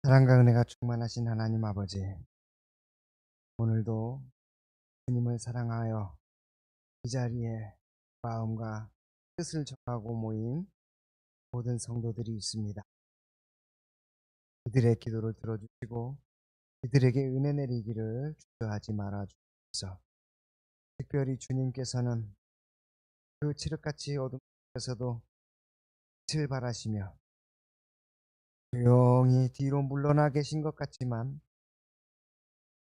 사랑과 은혜가 충만하신 하나님 아버지, 오늘도 주님을 사랑하여 이 자리에 마음과 뜻을 정하고 모인 모든 성도들이 있습니다. 이들의 기도를 들어주시고 이들에게 은혜 내리기를 주저하지 말아 주옵소서. 특별히 주님께서는 그 칠흑같이 어둠 속에서도 빛을 발하시며 조용히 뒤로 물러나 계신 것 같지만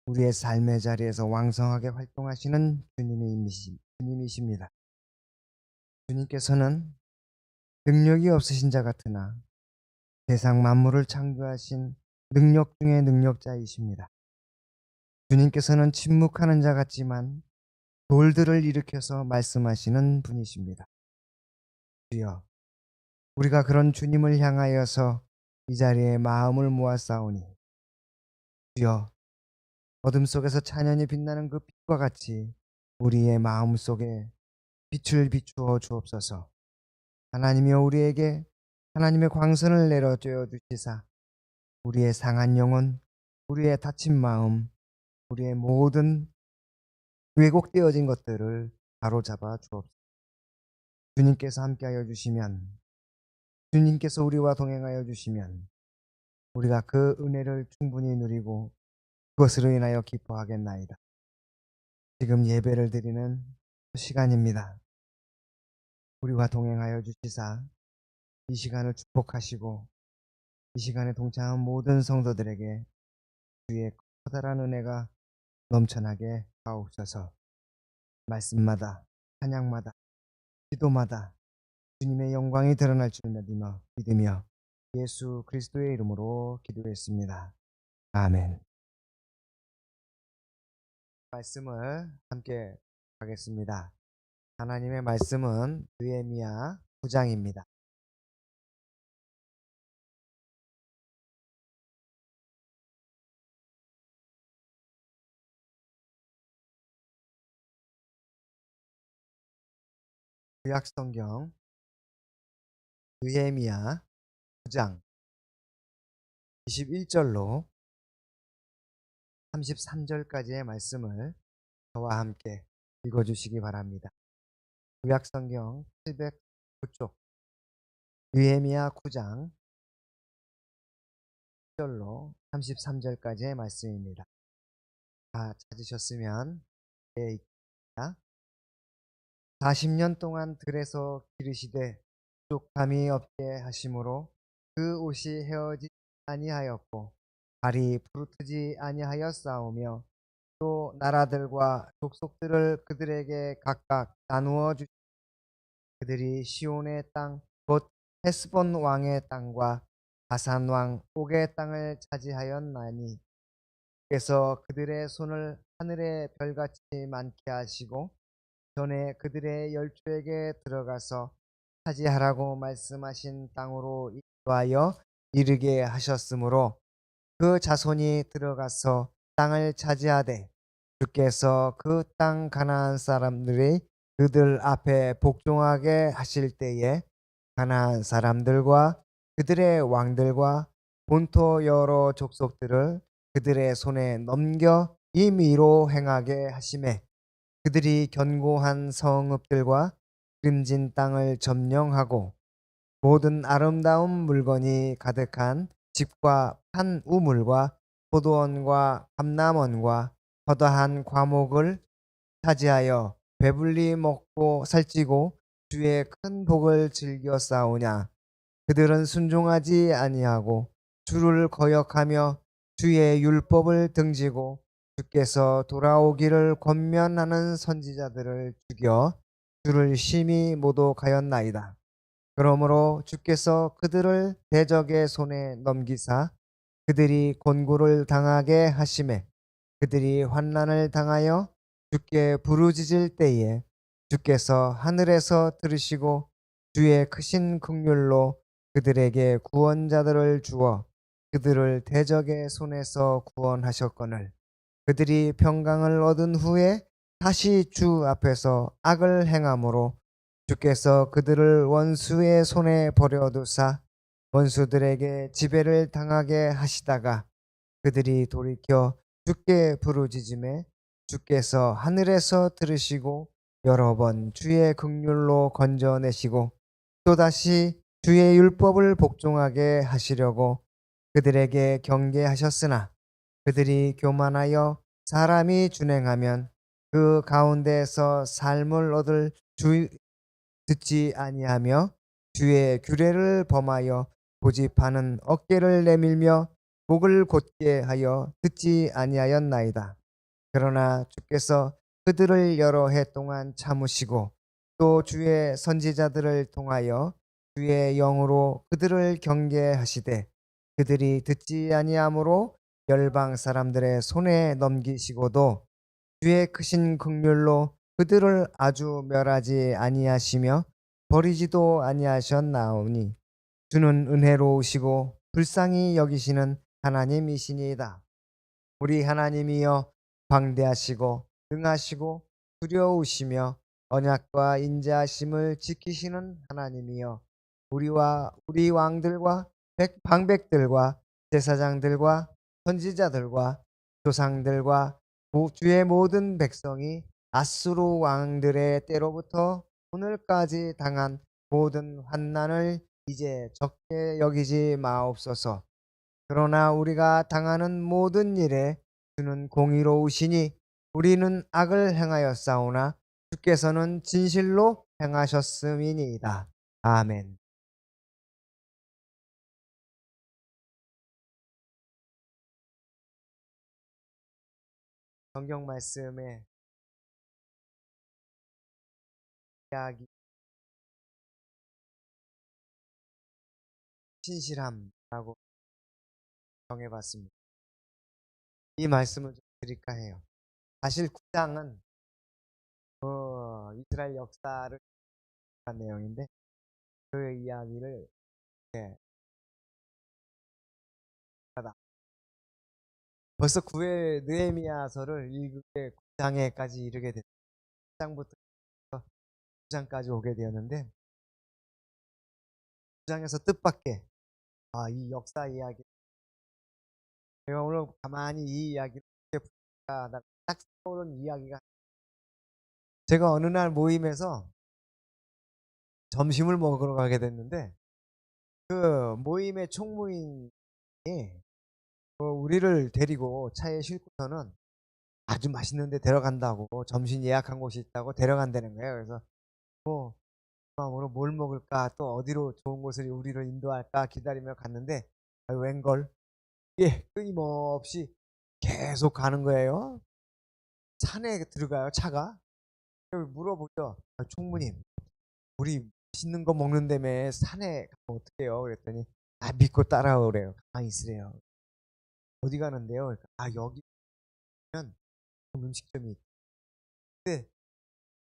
우리의 삶의 자리에서 왕성하게 활동하시는 주님이십니다. 주님께서는 능력이 없으신 자 같으나 세상 만물을 창조하신 능력 중의 능력자이십니다. 주님께서는 침묵하는 자 같지만 돌들을 일으켜서 말씀하시는 분이십니다. 주여, 우리가 그런 주님을 향하여서 이 자리에 마음을 모았사오니 주여, 어둠 속에서 찬연히 빛나는 그 빛과 같이 우리의 마음 속에 빛을 비추어 주옵소서. 하나님이여, 우리에게 하나님의 광선을 내려쬐어 주시사 우리의 상한 영혼, 우리의 다친 마음, 우리의 모든 왜곡되어진 것들을 바로잡아 주옵소서. 주님께서 함께하여 주시면, 주님께서 우리와 동행하여 주시면 우리가 그 은혜를 충분히 누리고 그것으로 인하여 기뻐하겠나이다. 지금 예배를 드리는 시간입니다. 우리와 동행하여 주시사 이 시간을 축복하시고 이 시간에 동참한 모든 성도들에게 주의 커다란 은혜가 넘쳐나게 하옵소서. 말씀마다, 찬양마다, 기도마다 주님의 영광이 드러날 줄 믿으며 예수 그리스도의 이름으로 기도했습니다. 아멘. 말씀을 함께 하겠습니다. 하나님의 말씀은 느헤미야 9장입니다. 구약성경 느헤미야 9장 21절로 33절까지의 말씀을 저와 함께 읽어주시기 바랍니다. 구약성경 709쪽 느헤미야 9장 1절로 33절까지의 말씀입니다. 다 찾으셨으면 읽겠습니다. 40년 동안 들에서 기르시되 부족함이 없게 하심으로 그 옷이 헤어지지 아니하였고 발이 부르트지 아니하였사오며 또 나라들과 족속들을 그들에게 각각 나누어 주시고 그들이 시온의 땅 곧 헤스본 왕의 땅과 바산 왕 옥의 땅을 차지하였나니 그래서 그들의 손을 하늘의 별같이 많게 하시고 전에 그들의 열조에게 들어가서 차지하라고 말씀하신 땅으로 인도하여 이르게 하셨으므로 그 자손이 들어가서 땅을 차지하되 주께서 그 땅 가나안 사람들이 그들 앞에 복종하게 하실 때에 가나안 사람들과 그들의 왕들과 본토 여러 족속들을 그들의 손에 넘겨 임의로 행하게 하시매 그들이 견고한 성읍들과 기름진 땅을 점령하고 모든 아름다운 물건이 가득한 집과 판 우물과 포도원과 감람원과 허다한 과목을 차지하여 배불리 먹고 살찌고 주의 큰 복을 즐겨 싸우냐. 그들은 순종하지 아니하고 주를 거역하며 주의 율법을 등지고 주께서 돌아오기를 권면하는 선지자들을 죽여 주를 심히 모독하였나이다. 그러므로 주께서 그들을 대적의 손에 넘기사 그들이 곤고를 당하게 하시매 그들이 환난을 당하여 주께 부르짖을 때에 주께서 하늘에서 들으시고 주의 크신 긍휼로 그들에게 구원자들을 주어 그들을 대적의 손에서 구원하셨거늘 그들이 평강을 얻은 후에 다시 주 앞에서 악을 행함으로 주께서 그들을 원수의 손에 버려두사 원수들에게 지배를 당하게 하시다가 그들이 돌이켜 주께 부르짖음에 주께서 하늘에서 들으시고 여러 번 주의 긍휼로 건져내시고 또다시 주의 율법을 복종하게 하시려고 그들에게 경계하셨으나 그들이 교만하여 사람이 준행하면 그 가운데에서 삶을 얻을 주 듣지 아니하며 주의 규례를 범하여 고집하는 어깨를 내밀며 목을 곧게 하여 듣지 아니하였나이다. 그러나 주께서 그들을 여러 해 동안 참으시고 또 주의 선지자들을 통하여 주의 영으로 그들을 경계하시되 그들이 듣지 아니하므로 열방 사람들의 손에 넘기시고도 주의 크신 긍휼로 그들을 아주 멸하지 아니하시며 버리지도 아니하셨나오니 주는 은혜로우시고 불쌍히 여기시는 하나님이시니이다. 우리 하나님이여 방대하시고 능하시고 두려우시며 언약과 인자하심을 지키시는 하나님이여 우리와 우리 왕들과 방백들과 제사장들과 선지자들과 조상들과 주의 모든 백성이 아수르 왕들의 때로부터 오늘까지 당한 모든 환난을 이제 적게 여기지 마옵소서. 그러나 우리가 당하는 모든 일에 주는 공의로우시니 우리는 악을 행하였사오나 주께서는 진실로 행하셨음이니이다. 아멘. 성경 말씀에 이야기 신실함이라고 정해봤습니다. 이 말씀을 좀 드릴까 해요. 사실 9장은 이스라엘 역사를 한 내용인데 그 이야기를 이렇게 하다 벌써 9회 느헤미야서를 읽게 9장에까지 이르게 됐어요. 9장부터 9장까지 오게 되었는데 9장에서 뜻밖의 이 역사 이야기 제가 오늘 가만히 이 이야기를 보니까 딱 떠오른 이야기가 제가 어느 날 모임에서 점심을 먹으러 가게 됐는데 그 모임의 총무인이 우리를 데리고 차에 싣고서는 아주 맛있는 데 데려간다고 점심 예약한 곳이 있다고 데려간다는 거예요. 그래서 뭐 마음으로 뭘 먹을까 또 어디로 좋은 곳을 우리를 인도할까 기다리며 갔는데 웬걸 끊임없이 계속 가는 거예요. 산에 들어가요 차가. 물어보죠. 총무님 우리 맛있는 거 먹는다며 산에 가면 어떡해요? 그랬더니 믿고 따라오래요. 가만히 있으래요. 어디 가는데요? 그러니까, 여기면 음식점이 있는데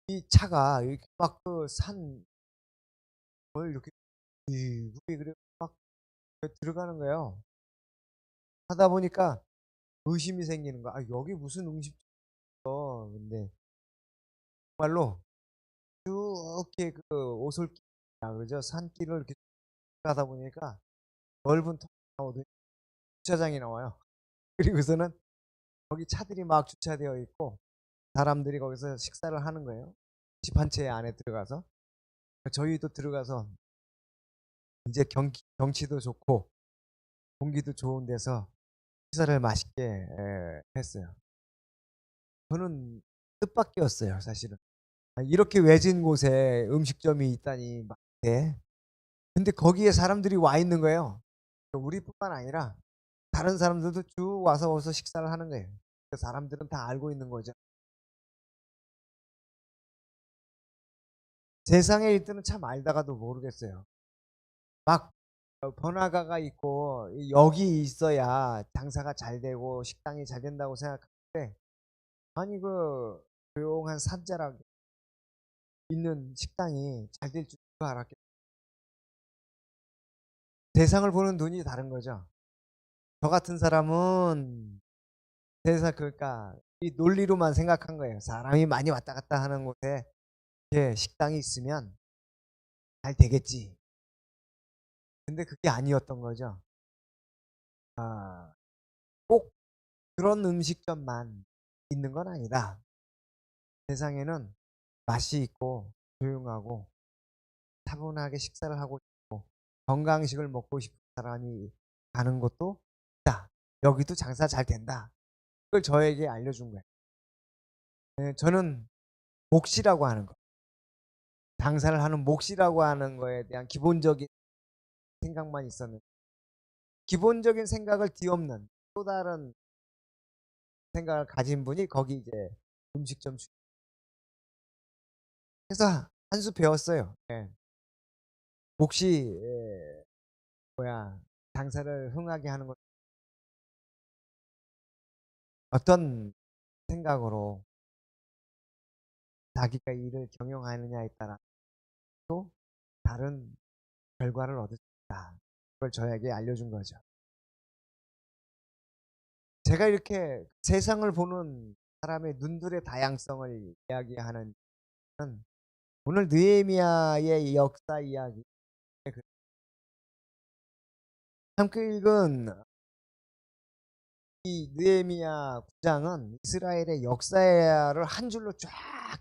이 차가 이렇게 막 그 산을 이렇게 그래 막 들어가는 거예요. 하다 보니까 의심이 생기는 거야. 여기 무슨 음식점? 근데 정말로 쭉 이렇게 그 오솔길이라 그러죠. 산길을 이렇게 가다 보니까 넓은 터가 나오더니 주차장이 나와요. 그리고서는 거기 차들이 막 주차되어 있고 사람들이 거기서 식사를 하는 거예요. 집 한 채 안에 들어가서 저희도 들어가서 이제 경치도 좋고 공기도 좋은 데서 식사를 맛있게 했어요. 저는 뜻밖이었어요, 사실은. 이렇게 외진 곳에 음식점이 있다니 막. 근데 거기에 사람들이 와 있는 거예요. 우리뿐만 아니라 다른 사람들도 쭉 와서 어디서 식사를 하는 거예요. 그 사람들은 다 알고 있는 거죠. 세상에 일들은 참 알다가도 모르겠어요. 막 번화가가 있고 여기 있어야 장사가 잘 되고 식당이 잘 된다고 생각하는데 아니 그 조용한 산자락 있는 식당이 잘 될 줄 알았겠어요. 세상을 보는 눈이 다른 거죠. 저 같은 사람은 그러니까 이 논리로만 생각한 거예요. 사람이 많이 왔다 갔다 하는 곳에 식당이 있으면 잘 되겠지. 근데 그게 아니었던 거죠. 아, 꼭 그런 음식점만 있는 건 아니다. 세상에는 맛이 있고 조용하고 차분하게 식사를 하고 싶고 건강식을 먹고 싶은 사람이 가는 곳도 있다. 여기도 장사 잘 된다. 그걸 저에게 알려준 거예요. 네, 저는 몫이라고 하는 거, 장사를 하는 몫이라고 하는 거에 대한 기본적인 생각만 있었는데 기본적인 생각을 뒤엎는 또 다른 생각을 가진 분이 거기 이제 음식점 해서 한 수 배웠어요. 예. 몫이 뭐야 장사를 흥하게 하는 것 어떤 생각으로 자기가 일을 경영하느냐에 따라 또 다른 결과를 얻을 수 있다. 그걸 저에게 알려준 거죠. 제가 이렇게 세상을 보는 사람의 눈들의 다양성을 이야기하는 건 오늘 느헤미야의 역사 이야기 함께 읽은 이 느헤미야 9장은 이스라엘의 역사를 한 줄로 쫙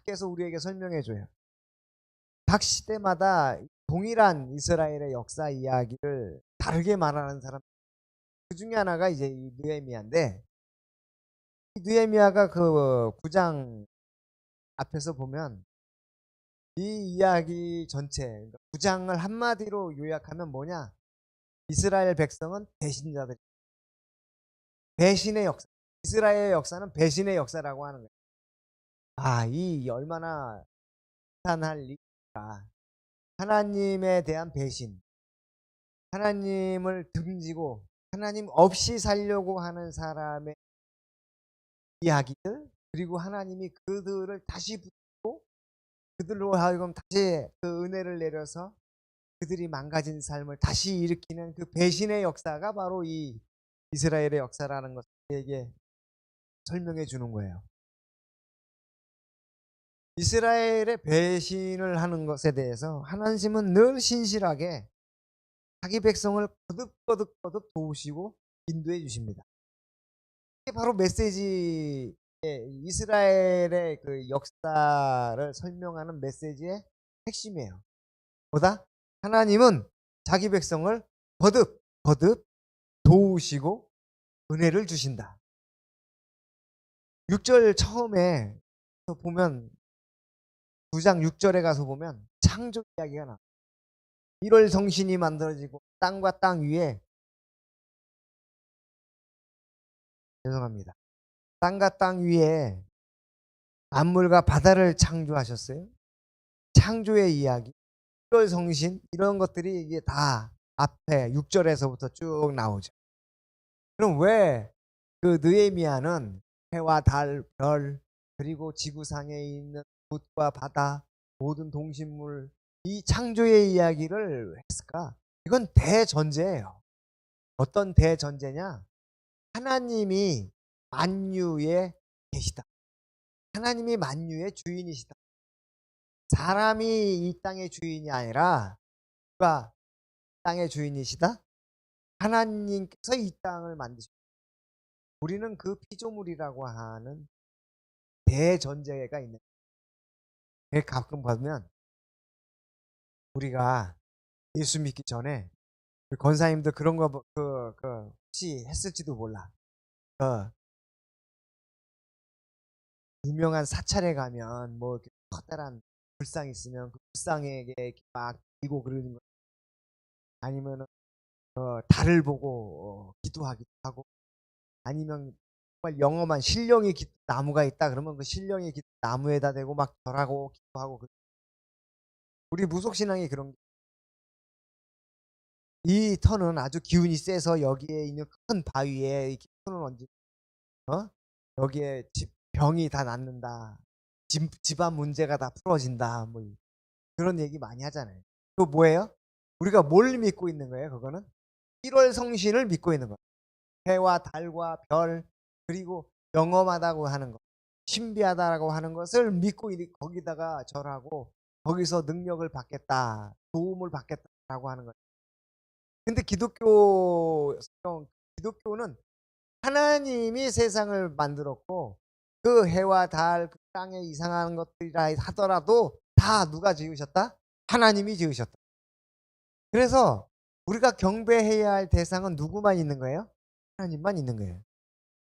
깨서 우리에게 설명해 줘요. 각 시대마다 동일한 이스라엘의 역사 이야기를 다르게 말하는 사람 그 중에 하나가 이제 이 느헤미야인데 이 느헤미야가 그 9장 앞에서 보면 이 이야기 전체 9장을 한마디로 요약하면 뭐냐? 이스라엘 백성은 배신자들. 배신의 역사. 이스라엘의 역사는 배신의 역사라고 하는 거예요. 아, 이 얼마나 비탄할 일일까. 하나님에 대한 배신. 하나님을 등지고 하나님 없이 살려고 하는 사람의 이야기들 그리고 하나님이 그들을 다시 붙고 그들로 하여금 다시 그 은혜를 내려서 그들이 망가진 삶을 다시 일으키는 그 배신의 역사가 바로 이 이스라엘의 역사라는 것을 우리에게 설명해 주는 거예요. 이스라엘의 배신을 하는 것에 대해서 하나님은 늘 신실하게 자기 백성을 거듭 도우시고 인도해 주십니다. 이게 바로 메시지 이스라엘의 그 역사를 설명하는 메시지의 핵심이에요. 보다 하나님은 자기 백성을 거듭 도우시고 은혜를 주신다. 6절 처음에 보면 9장 6절에 가서 보면 창조 이야기가 나와요. 1월 성신이 만들어지고 땅과 땅 위에 죄송합니다. 땅과 땅 위에 만물과 바다를 창조하셨어요. 창조의 이야기, 1월 성신 이런 것들이 이게 다 앞에 6절에서부터 쭉 나오죠. 그럼 왜 그 느헤미야는 해와 달, 별 그리고 지구상에 있는 붓과 바다 모든 동식물 이 창조의 이야기를 했을까? 이건 대전제예요. 어떤 대전제냐? 하나님이 만유에 계시다. 하나님이 만유의 주인이시다. 사람이 이 땅의 주인이 아니라 누가 땅의 주인이시다? 하나님께서 이 땅을 만드셨다. 우리는 그 피조물이라고 하는 대전제가 있는 거예요. 가끔 보면 우리가 예수 믿기 전에 권사님들 그런 거 혹시 했을지도 몰라. 어, 유명한 사찰에 가면 뭐 커다란 불상 있으면 그 불상에게 막 기고 그러는 거 아니면 달을 보고 기도하기도 하고 아니면 정말 영험한 신령의 나무가 있다 그러면 그 신령의 나무에다 대고 막 절하고 기도하고 우리 무속신앙이 그런 이 터는 아주 기운이 세서 여기에 있는 큰 바위에 이렇게 손을 얹으 여기에 병이 다 낫는다. 집안 문제가 다 풀어진다. 뭐 그런 얘기 많이 하잖아요. 그거 뭐예요? 우리가 뭘 믿고 있는 거예요? 그거는 1월 성신을 믿고 있는 거예요. 해와 달과 별 그리고 영험하다고 하는 것, 신비하다라고 하는 것을 믿고 거기다가 절하고 거기서 능력을 받겠다, 도움을 받겠다라고 하는 거예요. 근데 기독교는 하나님이 세상을 만들었고 그 해와 달, 그 땅에 이상한 것들이라 하더라도 다 누가 지으셨다? 하나님이 지으셨다. 그래서 우리가 경배해야 할 대상은 누구만 있는 거예요? 하나님만 있는 거예요.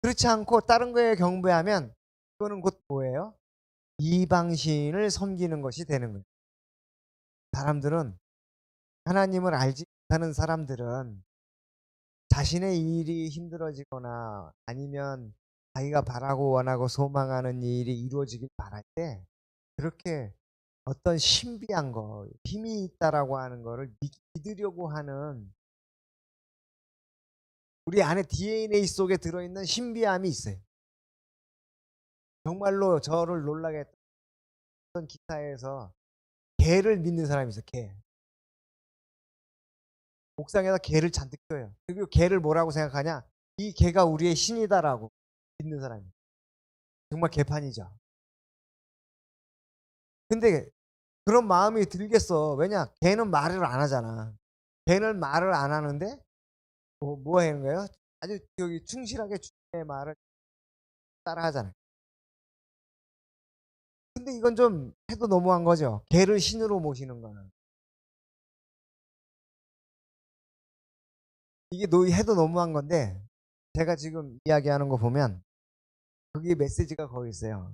그렇지 않고 다른 거에 경배하면 그거는 곧 뭐예요? 이방신을 섬기는 것이 되는 거예요. 사람들은 하나님을 알지 못하는 사람들은 자신의 일이 힘들어지거나 아니면 자기가 바라고 원하고 소망하는 일이 이루어지길 바랄 때 그렇게 어떤 신비한 거, 힘이 있다라고 하는 거를 믿으려고 하는 우리 안에 DNA 속에 들어있는 신비함이 있어요. 정말로 저를 놀라게 했던 기사에서 개를 믿는 사람이 있어요. 개. 옥상에다 개를 잔뜩 켜요. 그리고 개를 뭐라고 생각하냐? 이 개가 우리의 신이다라고 믿는 사람이. 정말 개판이죠. 근데 그런 마음이 들겠어. 왜냐? 개는 말을 안 하잖아. 개는 말을 안 하는데 뭐 하는 거예요? 아주 여기 충실하게 주님의 말을 따라 하잖아요. 근데 이건 좀 해도 너무한 거죠. 개를 신으로 모시는 거는. 이게 해도 너무한 건데 제가 지금 이야기하는 거 보면 거기 메시지가 거기 있어요.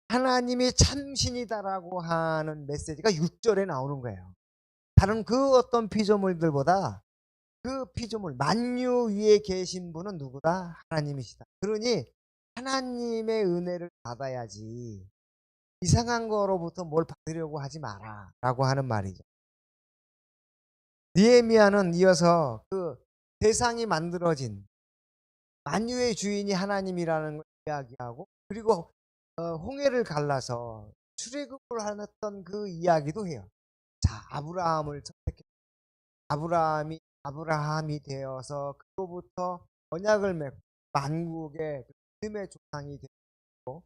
하나님이 참신이다라고 하는 메시지가 6절에 나오는 거예요. 다른 그 어떤 피조물들보다 그 피조물 만유 위에 계신 분은 누구다? 하나님이시다. 그러니 하나님의 은혜를 받아야지 이상한 거로부터 뭘 받으려고 하지 마라라고 하는 말이죠. 느헤미야는 이어서 그 세상이 만들어진 만유의 주인이 하나님이라는 걸 이야기하고 그리고 홍해를 갈라서 출애굽을 했던 그 이야기도 해요. 자, 아브라함을 선택해 아브라함이 되어서 그로부터 언약을 맺고 만국의 믿음의 조상이 되고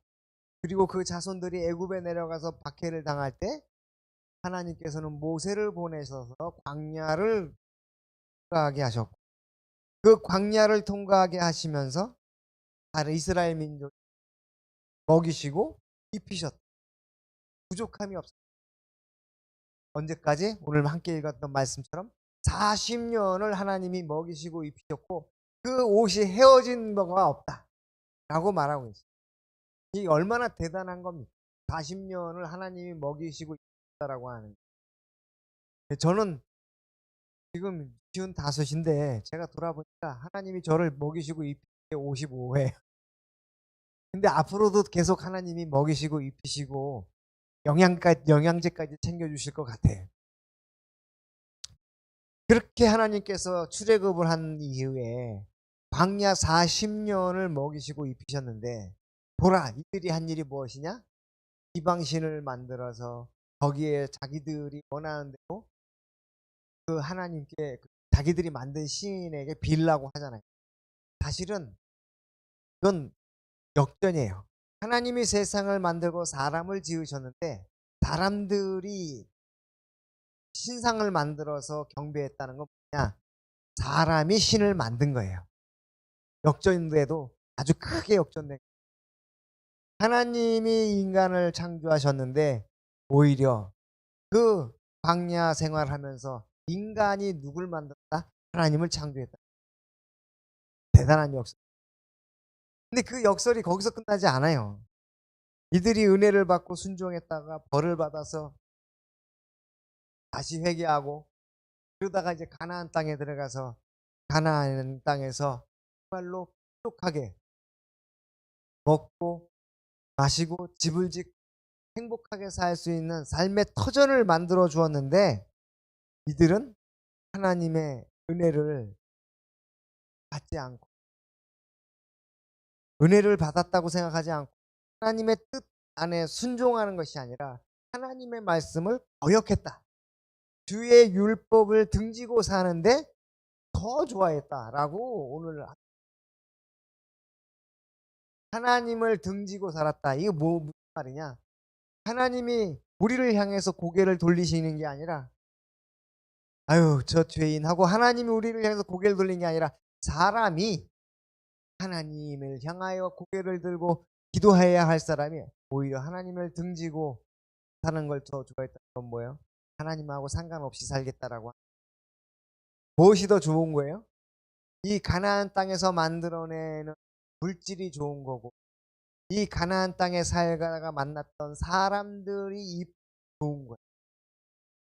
그리고 그 자손들이 애굽에 내려가서 박해를 당할 때 하나님께서는 모세를 보내셔서 광야를 통과하게 하셨고 그 광야를 통과하게 하시면서 다른 이스라엘 민족 먹이시고 입히셨다. 부족함이 없어요. 언제까지? 오늘 함께 읽었던 말씀처럼 40년을 하나님이 먹이시고 입히셨고 그 옷이 헤어진 바가 없다라고 말하고 있어요. 이게 얼마나 대단한 겁니까? 40년을 하나님이 먹이시고 입히셨다라고 하는 거예요. 저는 지금 55인데 제가 돌아보니까 하나님이 저를 먹이시고 입히신 게 55회예요. 근데 앞으로도 계속 하나님이 먹이시고 입히시고 영양제까지 챙겨주실 것 같아요. 그렇게 하나님께서 출애굽을 한 이후에 광야 40년을 먹이시고 입히셨는데 보라 이들이 한 일이 무엇이냐? 이방신을 만들어서 거기에 자기들이 원하는 대로 그 하나님께 자기들이 만든 신에게 빌라고 하잖아요. 사실은 그건 역전이에요. 하나님이 세상을 만들고 사람을 지으셨는데 사람들이 신상을 만들어서 경배했다는 건 뭐냐? 사람이 신을 만든 거예요. 역전인데도 아주 크게 역전된 하나님이 인간을 창조하셨는데 오히려 그 광야 생활하면서 인간이 누굴 만들었다? 하나님을 창조했다. 대단한 역설. 근데 그 역설이 거기서 끝나지 않아요. 이들이 은혜를 받고 순종했다가 벌을 받아서 다시 회개하고 그러다가 이제 가나안 땅에 들어가서 가나안 땅에서 정말로 풍족하게 먹고 마시고 집을 짓고 행복하게 살 수 있는 삶의 터전을 만들어 주었는데 이들은 하나님의 은혜를 받지 않고 은혜를 받았다고 생각하지 않고 하나님의 뜻 안에 순종하는 것이 아니라 하나님의 말씀을 거역했다. 주의 율법을 등지고 사는데 더 좋아했다라고 오늘 하나님을 등지고 살았다. 이거 무슨 말이냐? 하나님이 우리를 향해서 고개를 돌리시는 게 아니라 아유, 저 죄인 하고 하나님이 우리를 향해서 고개를 돌린 게 아니라 사람이 하나님을 향하여 고개를 들고 기도해야 할 사람이 오히려 하나님을 등지고 사는 걸 더 좋아했다는 건 뭐예요? 하나님하고 상관없이 살겠다라고. 무엇이 더 좋은 거예요? 이 가나안 땅에서 만들어내는 물질이 좋은 거고, 이 가나안 땅에 살다가 만났던 사람들이 좋은 거예요.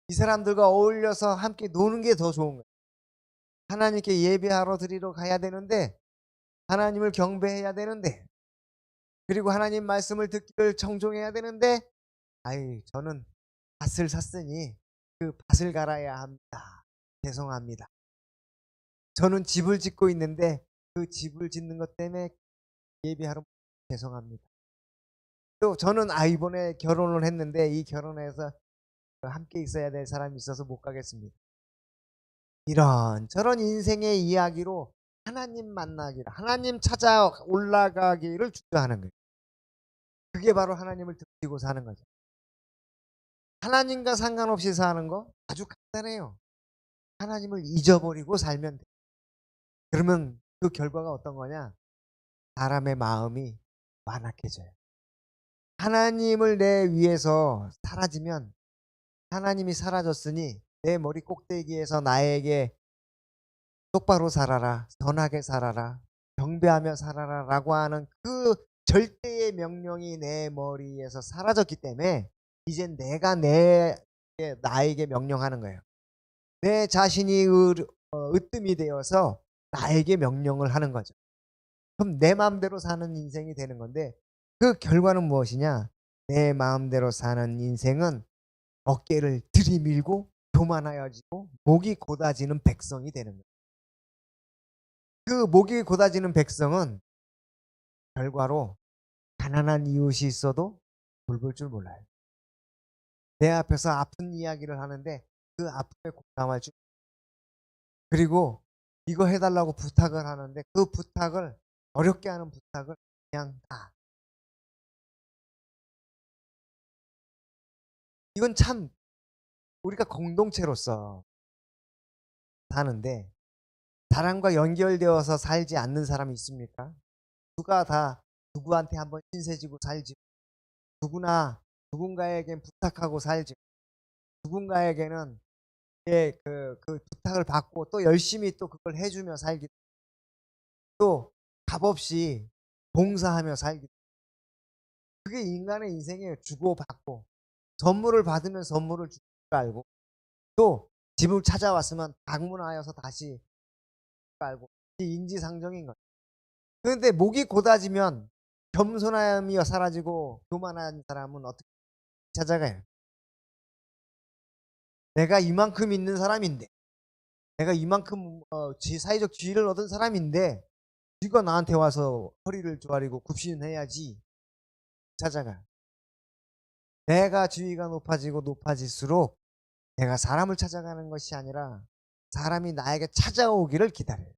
이 사람들과 어울려서 함께 노는 게 더 좋은 거예요. 하나님께 예배하러 드리러 가야 되는데, 하나님을 경배해야 되는데, 그리고 하나님 말씀을 듣기를 청종해야 되는데, 아이, 저는 밭을 샀으니 그 밭을 갈아야 합니다. 죄송합니다. 저는 집을 짓고 있는데 그 집을 짓는 것 때문에 예배하러 죄송합니다. 또 저는 이번에 결혼을 했는데 이 결혼해서 함께 있어야 될 사람이 있어서 못 가겠습니다. 이런 저런 인생의 이야기로 하나님 만나기를, 하나님 찾아 올라가기를 주저하는 거예요. 그게 바로 하나님을 등지고 사는 거죠. 하나님과 상관없이 사는 거 아주 간단해요. 하나님을 잊어버리고 살면 돼. 그러면 그 결과가 어떤 거냐? 사람의 마음이 완악해져요. 하나님을 내 위에서 사라지면 하나님이 사라졌으니 내 머리 꼭대기에서 나에게 똑바로 살아라, 선하게 살아라, 경배하며 살아라 라고 하는 그 절대의 명령이 내 머리에서 사라졌기 때문에 이젠 내가 나에게 명령하는 거예요. 내 자신이 으뜸이 되어서 나에게 명령을 하는 거죠. 그럼 내 마음대로 사는 인생이 되는 건데 그 결과는 무엇이냐? 내 마음대로 사는 인생은 어깨를 들이밀고 교만하여지고 목이 곧아지는 백성이 되는 거예요. 그 목이 곧아지는 백성은 결과로 가난한 이웃이 있어도 돌볼 줄 몰라요. 내 앞에서 아픈 이야기를 하는데 그 아픔에 공감할 줄, 그리고 이거 해달라고 부탁을 하는데 그 부탁을, 어렵게 하는 부탁을 그냥 다. 이건 참 우리가 공동체로서 사는데 사람과 연결되어서 살지 않는 사람이 있습니까? 누가 다 누구한테 한번 신세지고 살지. 누구나 누군가에겐 부탁하고 살지. 누군가에게는 그 부탁을 받고 또 열심히 또 그걸 해주며 살기. 또 값없이 봉사하며 살기. 그게 인간의 인생이에요. 주고받고. 선물을 받으면 선물을 줄 줄 알고, 또 집을 찾아왔으면 방문하여서 다시 알고. 이 인지상정인 거예요. 그런데 목이 곧아지면 겸손함이 사라지고 교만한 사람은 어떻게 찾아가요? 내가 이만큼 있는 사람인데, 내가 이만큼 사회적 지위를 얻은 사람인데 네가 나한테 와서 허리를 조아리고 굽신해야지 찾아가. 내가 지위가 높아지고 높아질수록 내가 사람을 찾아가는 것이 아니라 사람이 나에게 찾아오기를 기다려요.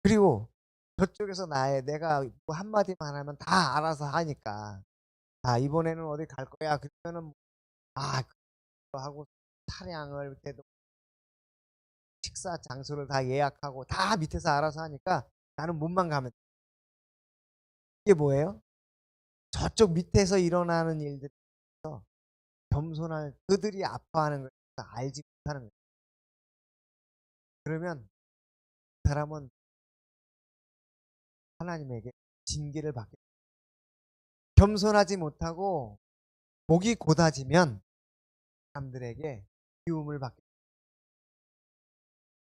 그리고 저쪽에서 내가 뭐 한마디만 하면 다 알아서 하니까, 이번에는 어디 갈 거야 그러면은 그거 하고 차량을 대도 식사 장소를 다 예약하고 다 밑에서 알아서 하니까 나는 몸만 가면 돼. 이게 뭐예요? 저쪽 밑에서 일어나는 일들에서 겸손한 그들이 아파하는 걸 알지 못하는 거예요. 그러면 그 사람은 하나님에게 징계를 받게 돼요. 겸손하지 못하고 목이 곧아지면 사람들에게 미움을 받게 돼요.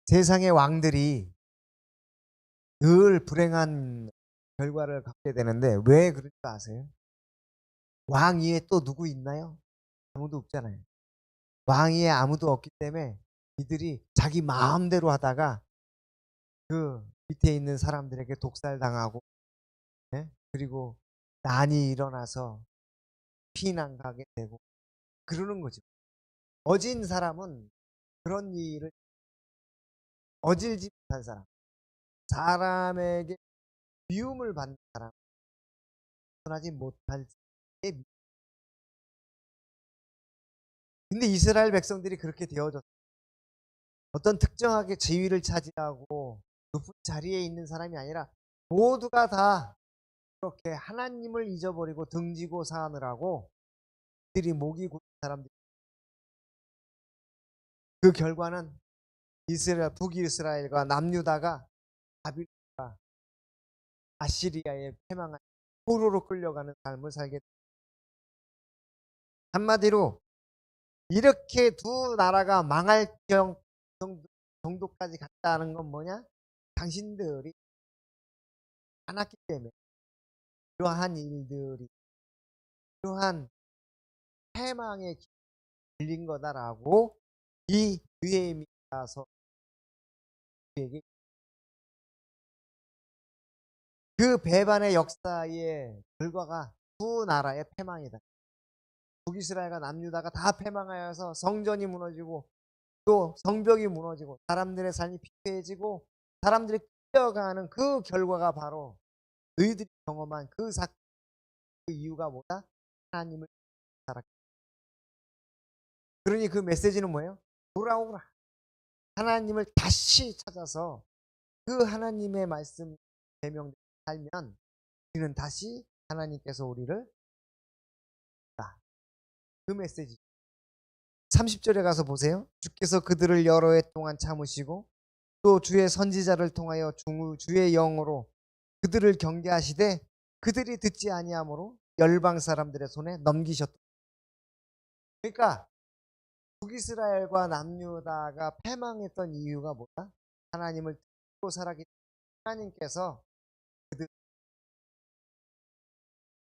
세상의 왕들이 늘 불행한 결과를 갖게 되는데 왜 그럴 줄 아세요? 왕 위에 또 누구 있나요? 아무도 없잖아요. 왕 위에 아무도 없기 때문에 이들이 자기 마음대로 하다가 그 밑에 있는 사람들에게 독살당하고, 예? 그리고 난이 일어나서 피난 가게 되고 그러는 거죠. 어진 사람은 그런 일을, 어질지 못한 사람, 사람에게 미움을 받는 사람, 하지 못할 때. 근데 이스라엘 백성들이 그렇게 되어졌어요. 어떤 특정하게 지위를 차지하고 높은 자리에 있는 사람이 아니라 모두가 다 그렇게 하나님을 잊어버리고 등지고 사느라고 들이 목이 굳은 사람들. 그 결과는 이스라엘, 북이스라엘과 남유다가 바빌론과 아시리아에 패망한 포로로 끌려가는 삶을 살게. 한마디로 이렇게 두 나라가 망할 정도까지 갔다는 건 뭐냐? 당신들이 안 왔기 때문에 이러한 일들이 이러한 패망에 걸린 거다라고 이 느헤미야서 에게 그 배반의 역사의 결과가 두 나라의 패망이다. 북이스라엘과 남유다가 다 패망하여서 성전이 무너지고 또 성벽이 무너지고 사람들의 삶이 피폐해지고 사람들이 끌려가는 그 결과가 바로 너희들이 경험한 그 사건, 그 이유가 뭐다? 하나님을 살았기. 그러니 그 메시지는 뭐예요? 돌아오라. 하나님을 다시 찾아서 그 하나님의 말씀 제명대로 살면 우리는 다시 하나님께서 우리를 그 메시지. 30절에 가서 보세요. 주께서 그들을 여러 해 동안 참으시고 또 주의 선지자를 통하여 주의 영으로 그들을 경계하시되 그들이 듣지 아니하므로 열방 사람들의 손에 넘기셨다. 그러니까 북이스라엘과 남유다가 패망했던 이유가 뭐다? 하나님을 듣고 살았기 때문에 하나님께서 그들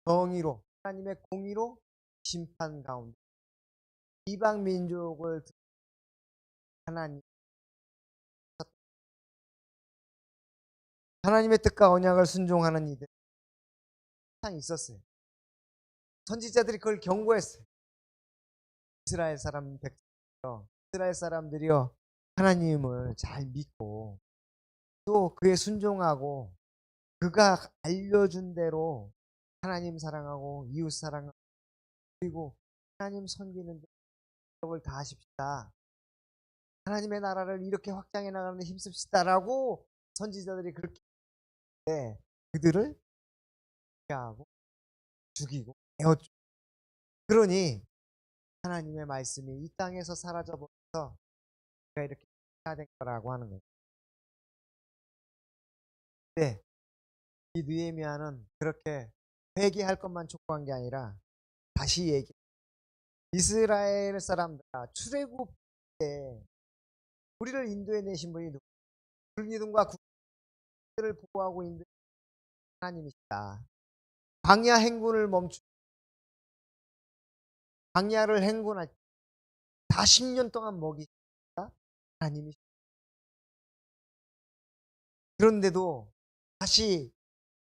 정의로 하나님의 공의로 심판 가운데 이방 민족을 하나님 하나님의 뜻과 언약을 순종하는 이들 항상 있었어요. 선지자들이 그걸 경고했어요. 이스라엘 사람 백성이요, 이스라엘 사람들이요, 하나님을 잘 믿고 또 그에 순종하고 그가 알려준 대로 하나님 사랑하고 이웃 사랑하고 그리고 하나님 섬기는 데 노력을 다하십시다. 하나님의 나라를 이렇게 확장해 나가는 데 힘씁시다라고 선지자들이 그렇게 해 그들을 하고 죽이고 베었죠. 그러니 하나님의 말씀이 이 땅에서 사라져버려서 우리가 이렇게 해야 될 거라고 하는 거예요. 네, 이 느헤미야는 그렇게 회개할 것만 촉구한 게 아니라 다시 얘기. 이스라엘 사람들아, 출애굽 때 우리를 인도해 내신 분이 누구? 불기둥과 구름을 보호하고 있는 하나님이시다. 광야 행군을 멈추. 광야를 행군할 40년 동안 먹이시다 하나님이시다. 그런데도 다시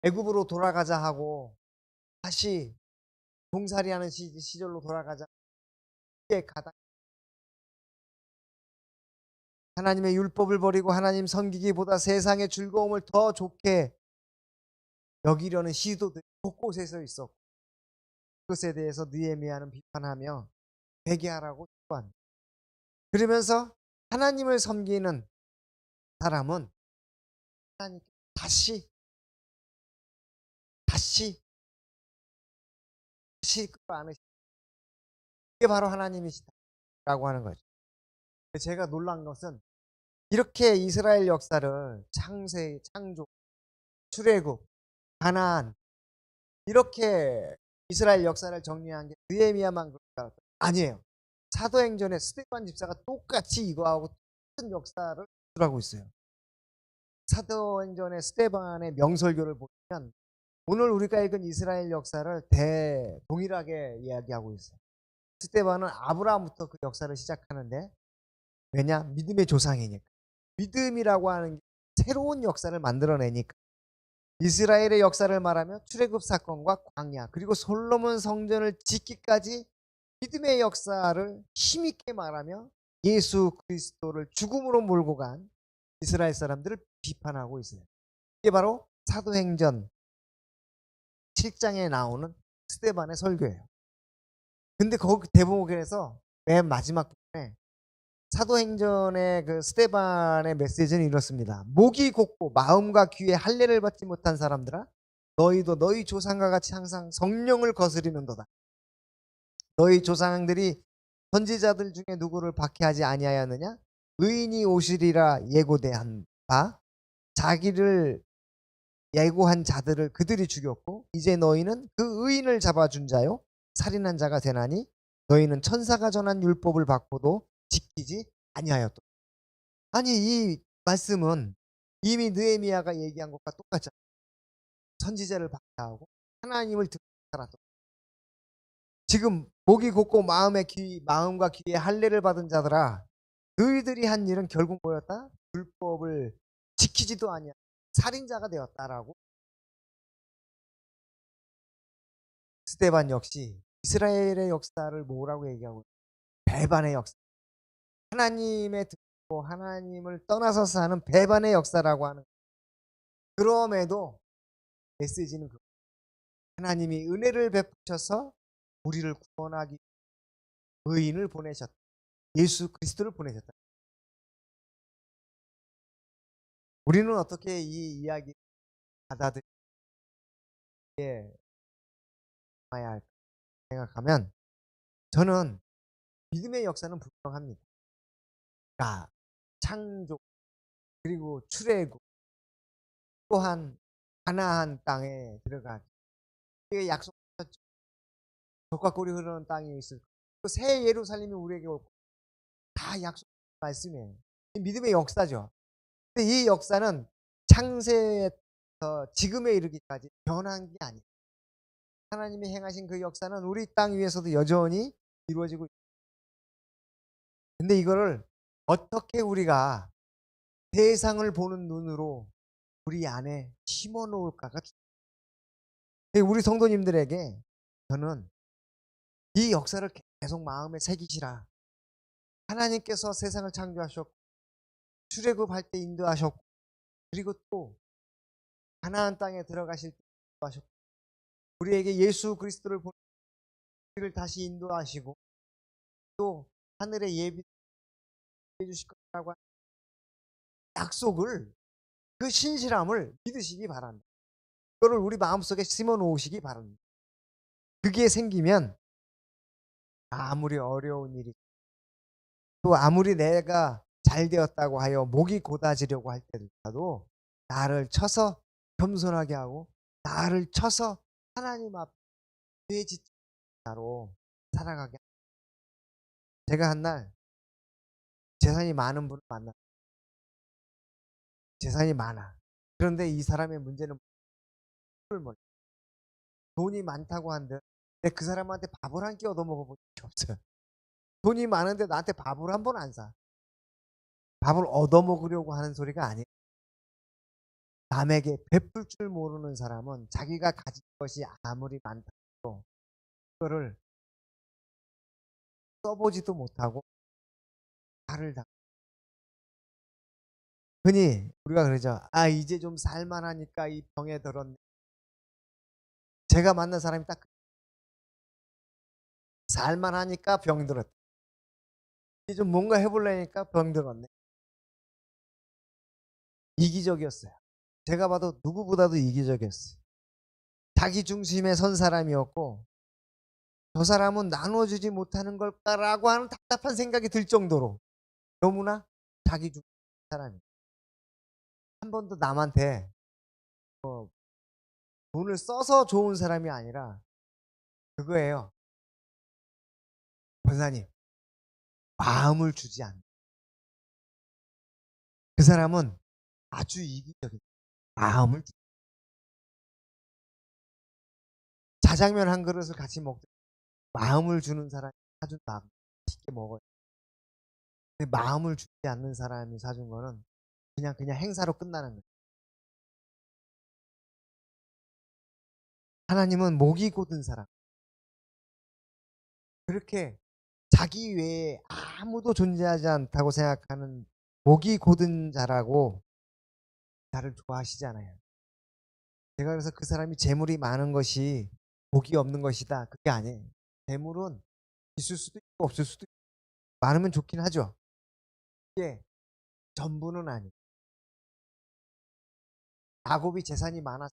애굽으로 돌아가자 하고 다시 종살이하는 시절로 돌아가자. 가다 하나님의 율법을 버리고 하나님 섬기기보다 세상의 즐거움을 더 좋게 여기려는 시도들이 곳곳에서 있었고 그것에 대해서 느헤미야는 비판하며 회개하라고 촉구한다. 그러면서 하나님을 섬기는 사람은 하나님 다시 다시 다시 그거 안으시다. 이게 바로 하나님이시다라고 하는 거죠. 제가 놀란 것은 이렇게 이스라엘 역사를 창세, 창조, 출애굽, 가나안 이렇게 이스라엘 역사를 정리한 게 느헤미야만 그럴까? 아니에요. 사도행전에 스데반 집사가 똑같이 이거하고 똑같은 역사를 하고 있어요. 사도행전의 스데반의 명설교를 보면 오늘 우리가 읽은 이스라엘 역사를 동일하게 이야기하고 있어요. 스데반은 아브라함부터 그 역사를 시작하는데 왜냐? 믿음의 조상이니까. 믿음이라고 하는 게 새로운 역사를 만들어내니까. 이스라엘의 역사를 말하면 출애굽 사건과 광야 그리고 솔로몬 성전을 짓기까지 믿음의 역사를 힘있게 말하며 예수 그리스도를 죽음으로 몰고 간 이스라엘 사람들을 비판하고 있어요. 이게 바로 사도행전 7장에 나오는 스데반의 설교예요. 근데 거기 대목에서 맨 마지막 부분에 사도행전의 그 스데반의 메시지는 이렇습니다. 목이 곧고 마음과 귀에 할례를 받지 못한 사람들아, 너희도 너희 조상과 같이 항상 성령을 거스리는도다. 너희 조상들이 선지자들 중에 누구를 박해하지 아니하였느냐? 의인이 오시리라 예고대한 바 자기를 예고한 자들을 그들이 죽였고 이제 너희는 그 의인을 잡아준 자요 살인한 자가 되나니 너희는 천사가 전한 율법을 받고도 지키지 아니하였다. 아니 이 말씀은 이미 느헤미야가 얘기한 것과 똑같잖아요. 선지자를 박해하고 하나님을 듣고 살았던. 지금 목이 곧고 마음과 귀에 할례를 받은 자들아, 너희들이 한 일은 결국 뭐였다? 율법을 지키지도 아니야. 살인자가 되었다라고. 스데반 역시 이스라엘의 역사를 뭐라고 얘기하고 있어요? 배반의 역사. 하나님의 듣고 하나님을 떠나서 사는 배반의 역사라고 하는. 그럼에도 메시지는 하나님이 은혜를 베푸셔서 우리를 구원하기 의인을 보내셨다. 예수 그리스도를 보내셨다. 우리는 어떻게 이 이야기 받아들여야 할까 생각하면 저는 믿음의 역사는 분명합니다. 그러니까 창조 그리고 출애굽 또한 가나안 땅에 들어가기 우리에게 약속하셨죠. 젖과 꿀이 흐르는 땅이 있을 그 새 예루살렘이 우리에게 올 다 약속 말씀이에요. 믿음의 역사죠. 근데 이 역사는 창세에서 지금에 이르기까지 변한 게 아니에요. 하나님이 행하신 그 역사는 우리 땅 위에서도 여전히 이루어지고 있어요. 근데 이거를 어떻게 우리가 세상을 보는 눈으로 우리 안에 심어 놓을까가 중요해요. 우리 성도님들에게 저는 이 역사를 계속 마음에 새기시라. 하나님께서 세상을 창조하셨고 출애굽할 때 인도하셨고 그리고 또 가나안 땅에 들어가실 때 인도하셨고 우리에게 예수 그리스도를 보내 우리를 다시 인도하시고 또 하늘의 예비 해주실 거라고 약속을 그 신실함을 믿으시기 바랍니다. 그거를 우리 마음속에 심어 놓으시기 바랍니다. 그게 생기면 아무리 어려운 일이 또 아무리 내가 잘 되었다고 하여 목이 곧아지려고 할 때도 나를 쳐서 겸손하게 하고 나를 쳐서 하나님 앞에 죄 짓지 나로 살아가게. 제가 한 날 재산이 많은 분을 만났어요. 재산이 많아. 그런데 이 사람의 문제는 돈이 많다고 한데 그 사람한테 밥을 한 끼 얻어먹어본 적이 없어요. 돈이 많은데 나한테 밥을 한 번 안 사. 밥을 얻어먹으려고 하는 소리가 아니에요. 남에게 베풀 줄 모르는 사람은 자기가 가진 것이 아무리 많다고 그거를 써보지도 못하고 발을 닦. 흔히 우리가 그러죠. 아 이제 좀 살만하니까 이 병에 들었네. 제가 만난 사람이 딱 살만하니까 병 들었다. 이제 좀 뭔가 해보려니까 병 들었네. 이기적이었어요. 제가 봐도 누구보다도 이기적이었어요. 자기 중심에 선 사람이었고 저 사람은 나눠주지 못하는 걸까라고 하는 답답한 생각이 들 정도로 너무나 자기 중심 사람이에요. 한 번도 남한테 돈을 써서 좋은 사람이 아니라 그거예요. 권사님 마음을 주지 않는 그 사람은 아주 이기적인 마음을 자장면 한 그릇을 같이 먹 마음을 주는 사람이 사준 마음 맛있게 먹어요. 근데 마음을 주지 않는 사람이 사준 거는 그냥 행사로 끝나는 거예요. 하나님은 목이 곧은 사람 그렇게 자기 외에 아무도 존재하지 않다고 생각하는 목이 곧은 자라고 나를 좋아하시잖아요. 제가 그래서 그 사람이 재물이 많은 것이 복이 없는 것이다. 그게 아니에요. 재물은 있을 수도 있고 없을 수도 있고 많으면 좋긴 하죠. 이게 전부는 아니에요. 야곱이 재산이 많았을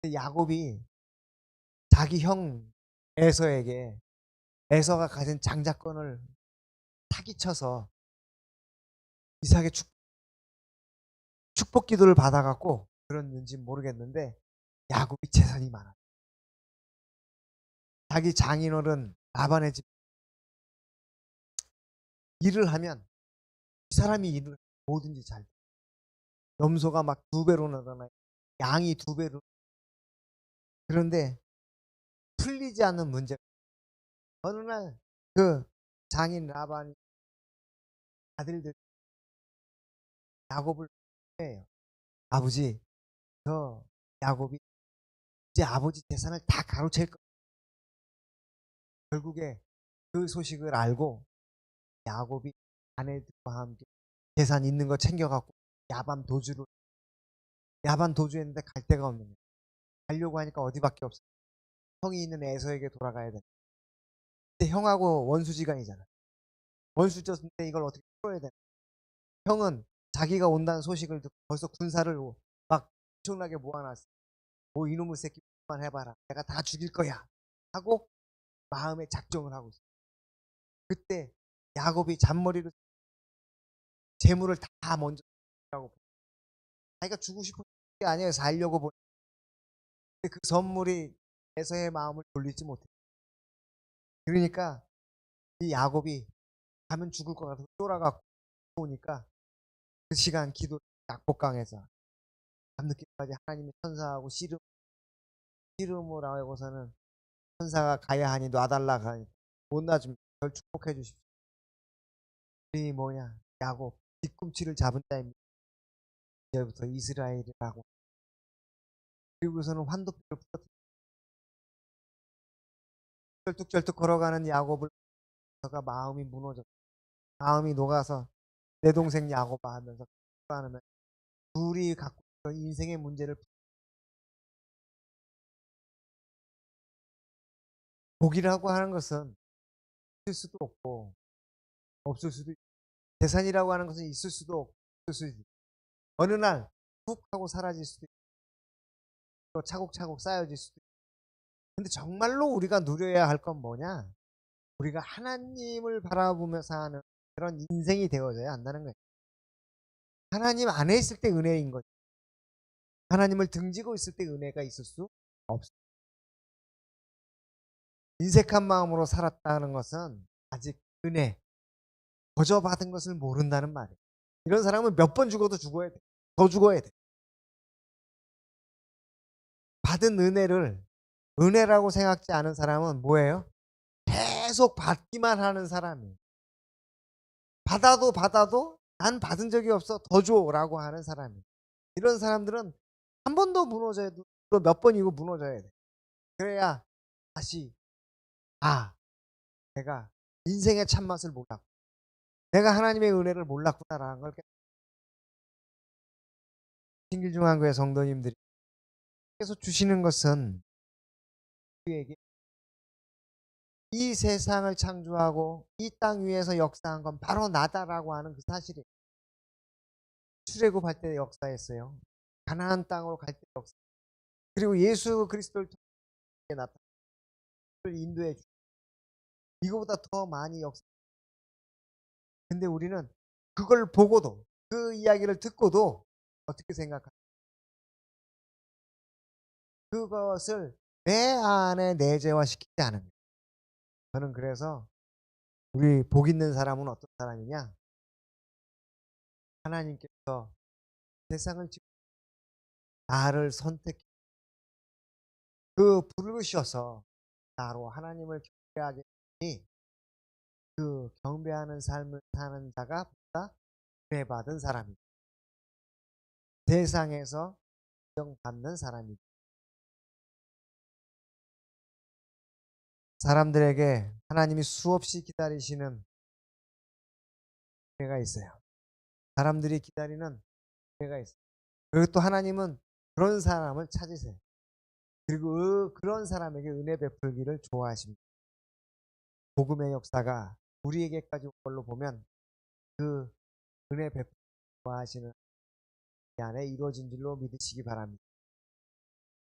때 야곱이 자기 형 에서에게 에서가 가진 장자권을 사기쳐서 이삭의 축복 기도를 받아갖고 그랬는지 모르겠는데 야곱이 재산이 많아. 자기 장인어른 라반의 집 일을 하면 이 사람이 일을 뭐든지 잘 돼. 염소가 막 2배로 늘어나요. 양이 2배로. 그런데 풀리지 않는 문제가 어느 날 그 장인 라반이 아들들 야곱을 해요. 아버지, 저 야곱이 이제 아버지 재산을 다 가로챌 거예요. 결국에 그 소식을 알고 야곱이 아내들과 함께 재산 있는 거 챙겨갖고 야반 도주했는데 갈 데가 없는 거예요. 가려고 하니까 어디밖에 없어요. 형이 있는 에서에게 돌아가야 돼. 근데 형하고 원수지간이잖아. 원수졌는데 이걸 어떻게 풀어야 돼? 형은 자기가 온다는 소식을 듣고 벌써 군사를 막 엄청나게 모아놨어. 뭐 이놈의 새끼만 해봐라. 내가 다 죽일 거야. 하고 마음에 작정을 하고 있어. 그때 야곱이 잔머리를 재물을 다 먼저 하고 자기가 주고 싶은 게 아니에요. 살려고 보니 그 선물이 에서의 마음을 돌리지 못해. 그러니까 이 야곱이 가면 죽을 것 같아서 쫄아갖고 오니까 그 시간 기도 약복강에서 밤늦게까지 하나님의 천사하고 씨름을 하고서는 천사가 가야 하니 놔달라 하니 못 놔주면 절 축복해 주십시오. 이 뭐냐 야곱 뒤꿈치를 잡은 자입니다. 이제부터 이스라엘이라고. 그리고서는 환도표를 풀었다. 쩔뚝쩔뚝 걸어가는 야곱을 보다가 마음이 무너져 마음이 녹아서 내 동생 야곱아 하면서 하면 둘이 갖고 있던 인생의 문제를 복이라고 하는 것은 있을 수도 없고 없을 수도 있고 재산이라고 하는 것은 있을 수도 없고 없을 수도 있고 어느 날 훅 하고 사라질 수도 있고 또 차곡차곡 쌓여질 수도 있고 근데 정말로 우리가 누려야 할 건 뭐냐? 우리가 하나님을 바라보며 사는 그런 인생이 되어져야 한다는 거예요. 하나님 안에 있을 때 은혜인 거죠. 하나님을 등지고 있을 때 은혜가 있을 수 없어요. 인색한 마음으로 살았다는 것은 아직 은혜, 거저 받은 것을 모른다는 말이에요. 이런 사람은 몇 번 죽어도 죽어야 돼. 더 죽어야 돼. 받은 은혜를 은혜라고 생각지 않은 사람은 뭐예요? 계속 받기만 하는 사람이에요. 받아도 난 받은 적이 없어 더 줘라고 하는 사람이에요. 이런 사람들은 한 번 더 무너져야 돼. 또 몇 번이고 무너져야 돼. 그래야 다시 내가 인생의 참맛을 몰랐고 내가 하나님의 은혜를 몰랐구나라는 걸 신길중앙교회 성도님들이 계속 주시는 것은 우리에게 이 세상을 창조하고 이 땅 위에서 역사한 건 바로 나다라고 하는 그 사실이에요. 출애굽할 때 역사했어요. 가나안 땅으로 갈 때 역사. 그리고 예수 그리스도를 통해 나타난 인도해 주. 이거보다 더 많이 역사. 근데 우리는 그걸 보고도 그 이야기를 듣고도 어떻게 생각할까? 그것을 내 안에 내재화시키지 않은 거예요. 저는 그래서 우리 복 있는 사람은 어떤 사람이냐? 하나님께서 세상을 지고 나를 선택해 그 부르셔서 나로 하나님을 경배하게 하니 그 경배하는 삶을 사는 자가 보다 은혜 받은 사람이다. 세상에서 인정받는 사람이다. 사람들에게 하나님이 수없이 기다리시는 은혜가 있어요. 사람들이 기다리는 은혜가 있어요. 그리고 또 하나님은 그런 사람을 찾으세요. 그리고 그런 사람에게 은혜 베풀기를 좋아하십니다. 복음의 역사가 우리에게까지 온 걸로 보면 그 은혜 베푸시는 이 안에 이루어진 줄로 믿으시기 바랍니다.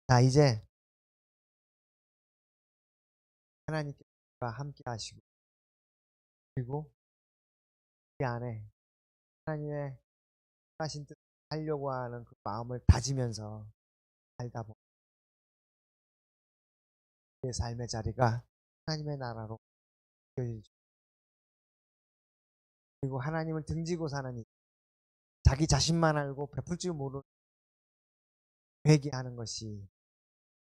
자, 이제 하나님께서 함께 하시고, 그리고 이 안에 하나님의 하신 뜻을 하려고 하는 그 마음을 다지면서 살다 보면 내 삶의 자리가 하나님의 나라로 바뀌어지죠. 그리고 하나님을 등지고 사는 이 자기 자신만 알고 베풀 줄 모르는 회개하는 것이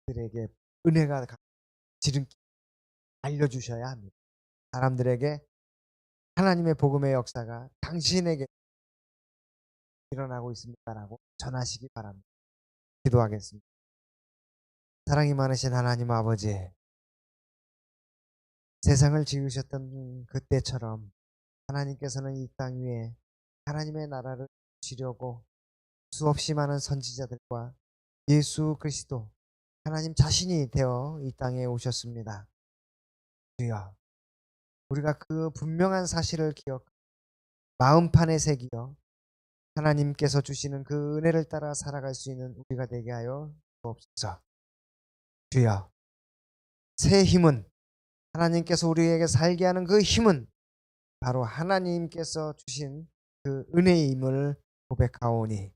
그들에게 은혜가 지름길 알려주셔야 합니다. 사람들에게 하나님의 복음의 역사가 당신에게 일어나고 있습니다라고 전하시기 바랍니다. 기도하겠습니다. 사랑이 많으신 하나님 아버지, 세상을 지으셨던 그때처럼 하나님께서는 이 땅 위에 하나님의 나라를 지려고 수없이 많은 선지자들과 예수 그리스도 하나님 자신이 되어 이 땅에 오셨습니다. 주여, 우리가 그 분명한 사실을 기억 마음판에 새기어 하나님께서 주시는 그 은혜를 따라 살아갈 수 있는 우리가 되게 하여 주옵소서. 주여, 새 힘은 하나님께서 우리에게 살게 하는 그 힘은 바로 하나님께서 주신 그 은혜임을 고백하오니,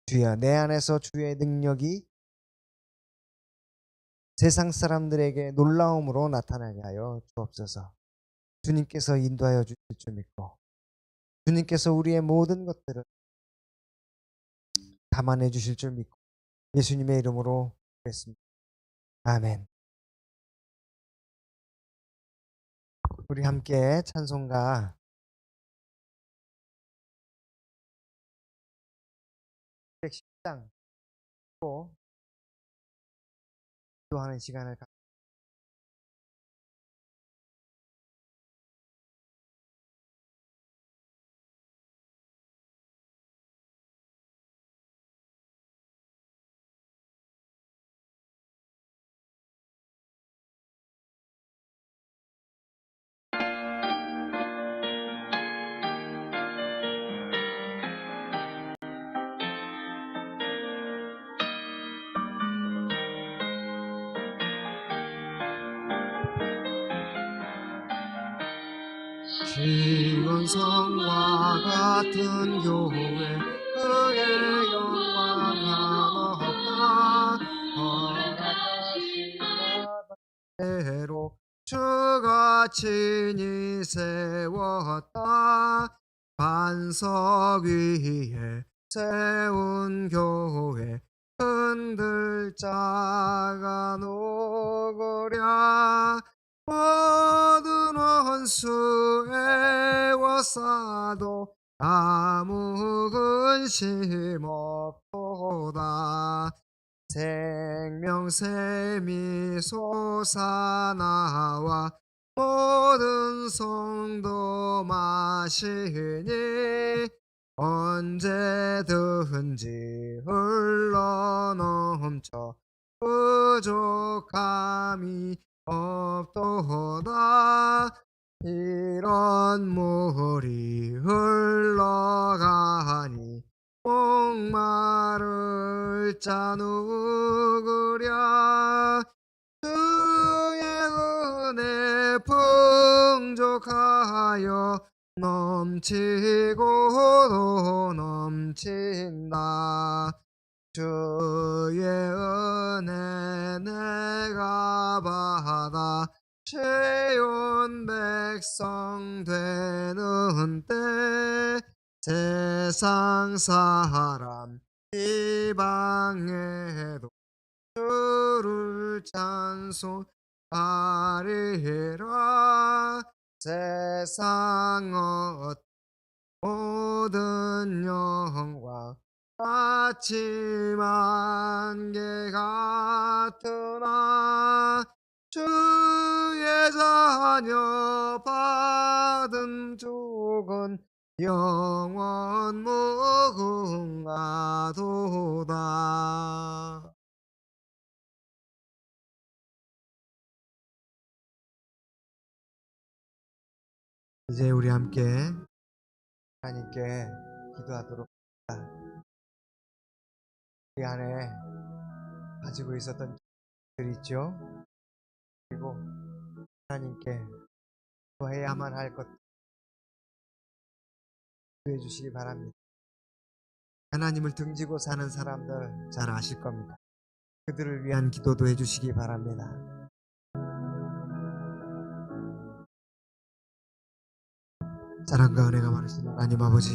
주여, 내 안에서 주의 능력이 세상 사람들에게 놀라움으로 나타나게 하여 주옵소서. 주님께서 인도하여 주실 줄 믿고 주님께서 우리의 모든 것들을 담아내 주실 줄 믿고 예수님의 이름으로 기도했습니다. 아멘. 우리 함께 찬송가 110장 또 기도하는 시간을 시온성과 같은 교회 그의 영광은 없다. 허락하신 대로 주가 친히 세웠다. 반석 위에 세운 교회 흔들 자가 누구랴. 모든 원수 애워싸도 아무 근심 없도다. 생명샘이 솟아나와 모든 성도 마시니 언제든지 흘러넘쳐 부족함이 없도다. 이런 물이 흘러가니 목마를 자 누구랴. 주의 은혜 풍족하여 넘치고 넘친다. 주의 은혜 내가 받아 채운 백성 되는 때 세상 사람 이방에도 주를 찬송하리라. 세상 모든 영광 아침 안개 같으나 주의 자녀 받은 족은 영원 무궁하도다. 이제 우리 함께 하나님께 기도하도록 합니다. 우리 안에 가지고 있었던 들 있죠. 그리고 하나님께 기도해야만 할 것 기도해 주시기 바랍니다. 하나님을 등지고 사는 사람들 잘 아실 겁니다. 그들을 위한 기도도 해주시기 바랍니다. 사랑과 은혜가 많으신 하나님 아버지,